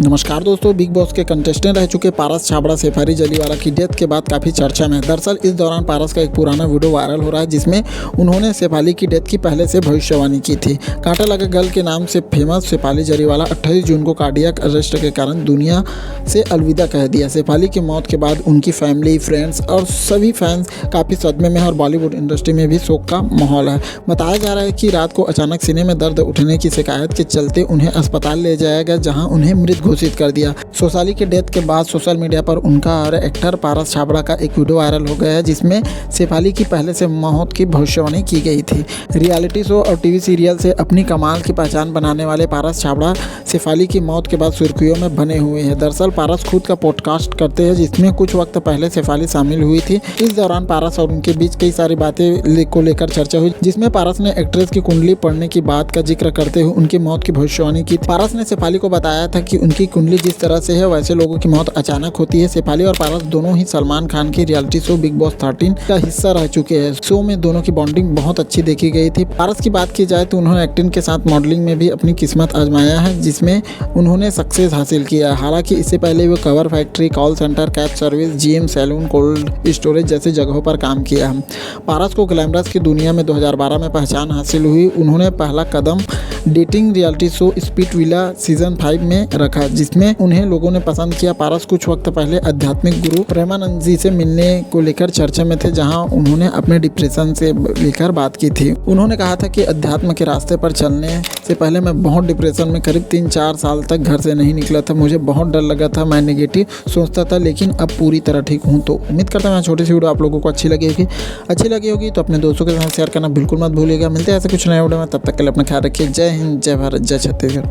नमस्कार दोस्तों, big boss के कंटेस्टेंट रह चुके पारस छाबड़ा शेफाली जलीवाला की डेथ के बाद काफ़ी चर्चा में है। दरअसल इस दौरान पारस का एक पुराना वीडियो वायरल हो रहा है जिसमें उन्होंने शेफाली की डेथ की पहले से भविष्यवाणी की थी। कांटा लगा गल के नाम से फेमस शेफाली जलीवाला 28 जून को कार्डियक अरेस्ट के कारण दुनिया से अलविदा कह दिया। शेफाली की मौत के बाद उनकी फैमिली, फ्रेंड्स और सभी फैंस काफ़ी सदमे में है और बॉलीवुड इंडस्ट्री में भी शोक का माहौल है। बताया जा रहा है कि रात को अचानक सीने में दर्द उठने की शिकायत के चलते उन्हें अस्पताल ले जाया गया, जहाँ उन्हें मृत घोषित कर दिया। शेफाली के डेथ के बाद सोशल मीडिया पर उनका और एक्टर पारस छाबड़ा का एक वीडियो वायरल हो गया है जिसमें शेफाली की पहले से मौत की भविष्यवाणी की गई थी। रियलिटी शो और टीवी सीरियल से अपनी कमाल की पहचान बनाने वाले पारस छाबड़ा शेफाली की मौत के बाद सुर्खियों में बने हुए हैं। दरअसल पारस खुद का पॉडकास्ट करते हैं जिसमें कुछ वक्त पहले शेफाली शामिल हुई थी। इस दौरान पारस और उनके बीच कई सारी बातें को लेकर चर्चा हुई, जिसमें पारस ने एक्ट्रेस की कुंडली पढ़ने की बात का जिक्र करते हुए उनकी मौत की भविष्यवाणी की। पारस ने शेफाली को बताया था कि उनकी कुंडली जिस तरह से है वैसे लोगों की मौत अचानक होती है। शेफाली और पारस दोनों ही सलमान खान के रियलिटी शो बिग बॉस 13 का हिस्सा रह चुके हैं। शो में दोनों की बॉन्डिंग बहुत अच्छी देखी गई थी। पारस की बात की जाए तो उन्होंने एक्टिंग के साथ मॉडलिंग में भी अपनी किस्मत आजमाया है, जिसमें उन्होंने सक्सेस हासिल किया। हालांकि इससे पहले वो cover factory, call centre, cab service, GM salon, cold storage जैसी जगहों पर काम किया है। पारस को ग्लैमरस की दुनिया में 2012 में पहचान हासिल हुई। उन्होंने पहला कदम dating reality show speed villa season 5 में रखा, जिसमें उन्हें लोगों ने पसंद किया। पारस कुछ वक्त पहले आध्यात्मिक गुरु प्रेमानंद जी से मिलने को लेकर चर्चा में थे, जहां उन्होंने अपने डिप्रेशन से लेकर बात की थी। उन्होंने कहा था कि अध्यात्म के रास्ते पर चलने से पहले मैं बहुत डिप्रेशन में करीब 3-4 साल तक घर से नहीं निकला था। मुझे बहुत डर लगा था, मैं नेगेटिव सोचता था, लेकिन अब पूरी तरह ठीक हूँ। तो उम्मीद करता हूँ छोटी सी वीडियो आप लोगों को अच्छी लगी होगी तो अपने दोस्तों के साथ शेयर करना बिल्कुल मत भूलिएगा। मिलते हैं ऐसे कुछ नए वीडियो में, तब तक के लिए अपना ख्याल रखिए। जय हिंद, जय भारत, जय छत्तीसगढ़।